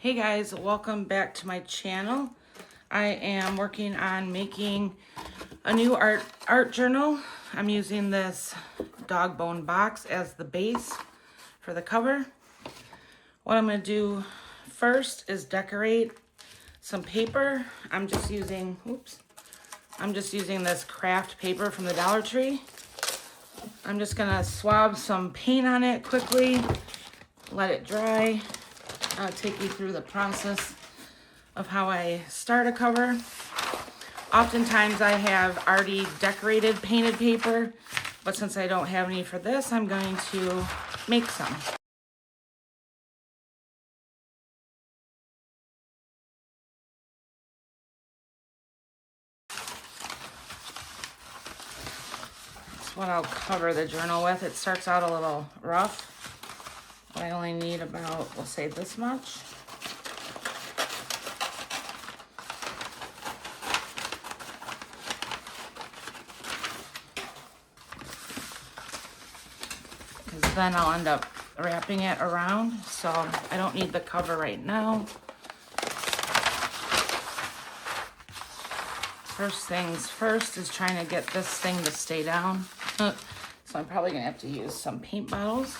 Hey guys, welcome back to my channel. I am working on making a new art journal. I'm using this dog bone box as the base for the cover. What I'm going to do first is decorate some paper. I'm just using this craft paper from the Dollar Tree. I'm just going to swab some paint on it quickly, let it dry. I'll take you through the process of how I start a cover. Oftentimes I have already decorated painted paper, but since I don't have any for this, I'm going to make some. That's what I'll cover the journal with. It starts out a little rough. I only need about, we'll say this much. Because then I'll end up wrapping it around, so I don't need the cover right now. First things first is trying to get this thing to stay down. So I'm probably gonna have to use some paint bottles.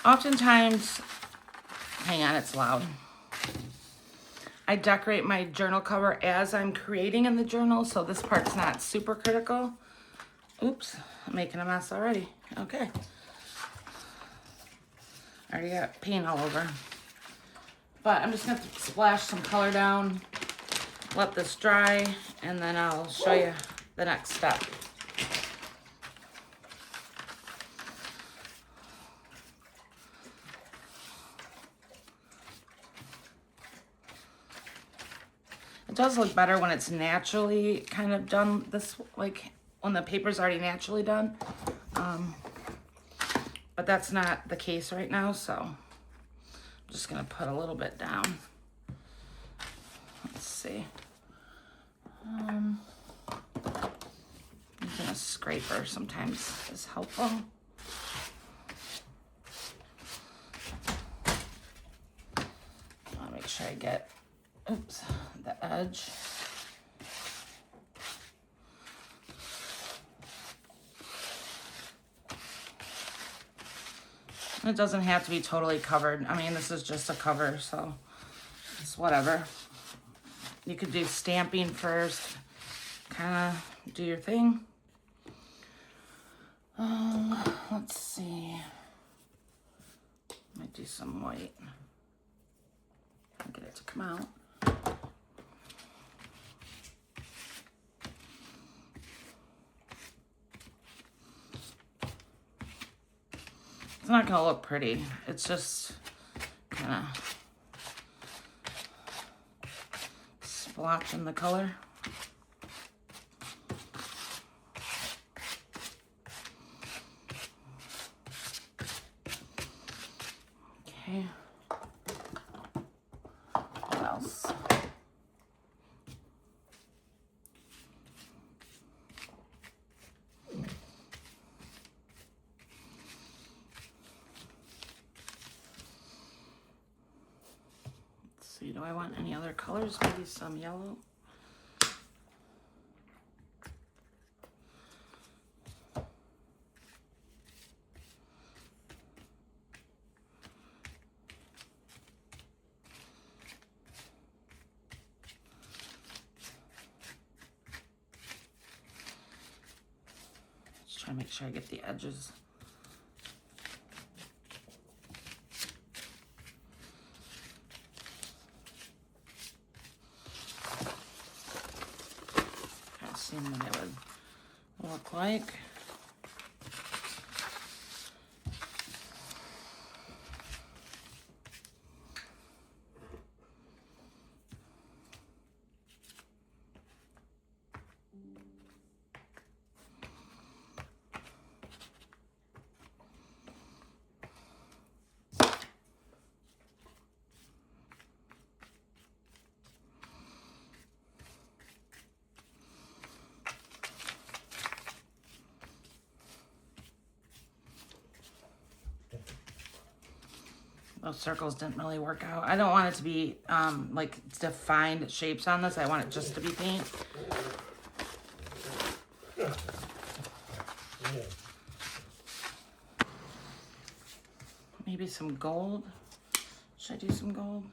Oftentimes, hang on, it's loud. I decorate my journal cover as I'm creating in the journal, so this part's not super critical. Oops, I'm making a mess already. Okay. I already got paint all over. But I'm just gonna splash some color down, let this dry, and then I'll show you the next step. It does look better when it's naturally kind of done this, like when the paper's already naturally done. But that's not the case right now, so I'm just gonna put a little bit down. Let's see. Using a scraper sometimes is helpful. I'll make sure I get, oops, the edge. It doesn't have to be totally covered. I mean, this is just a cover, so it's whatever. You could do stamping first, kind of do your thing. Let's see. Might do some white. Get it to come out. It's not gonna look pretty. It's just kind of splotching the color. Okay. What else? See, do I want any other colors? Maybe some yellow. Just try to make sure I get the edges. Seeing what it would look like. Those circles didn't really work out. I don't want it to be like defined shapes on this. I want it just to be paint. Maybe some gold. Should I do some gold?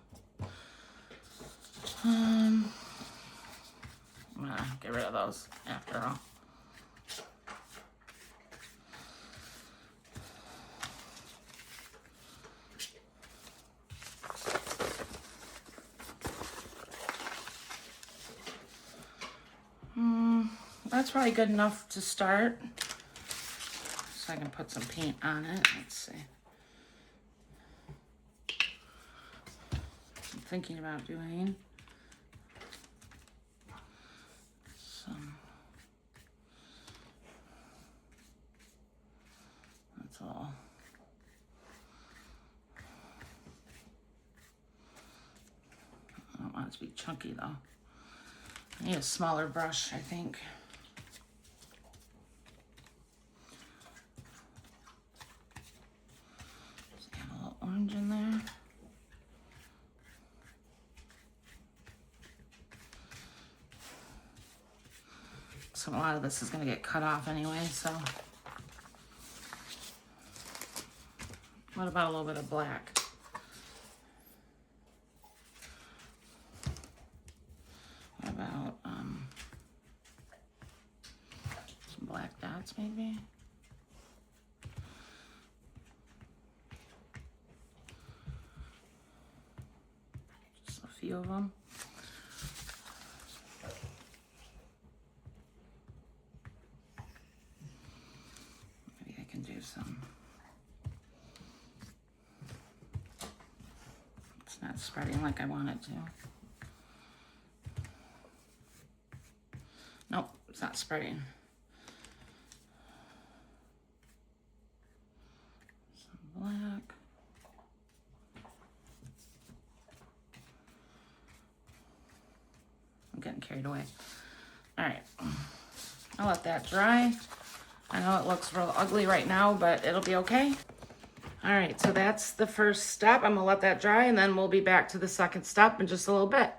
I'm gonna get rid of those after all. That's probably good enough to start. So I can put some paint on it. Let's see. I'm thinking about doing some. That's all. I don't want it to be chunky though. I need a smaller brush, I think. Just add a little orange in there. So a lot of this is going to get cut off anyway, so. What about a little bit of black? What about some black dots maybe? Just a few of them. Maybe I can do some. It's not spreading like I want it to. Nope, it's not spreading. Some black. I'm getting carried away. All right, I'll let that dry. I know it looks real ugly right now, but it'll be okay. All right, so that's the first step. I'm gonna let that dry and then we'll be back to the second step in just a little bit.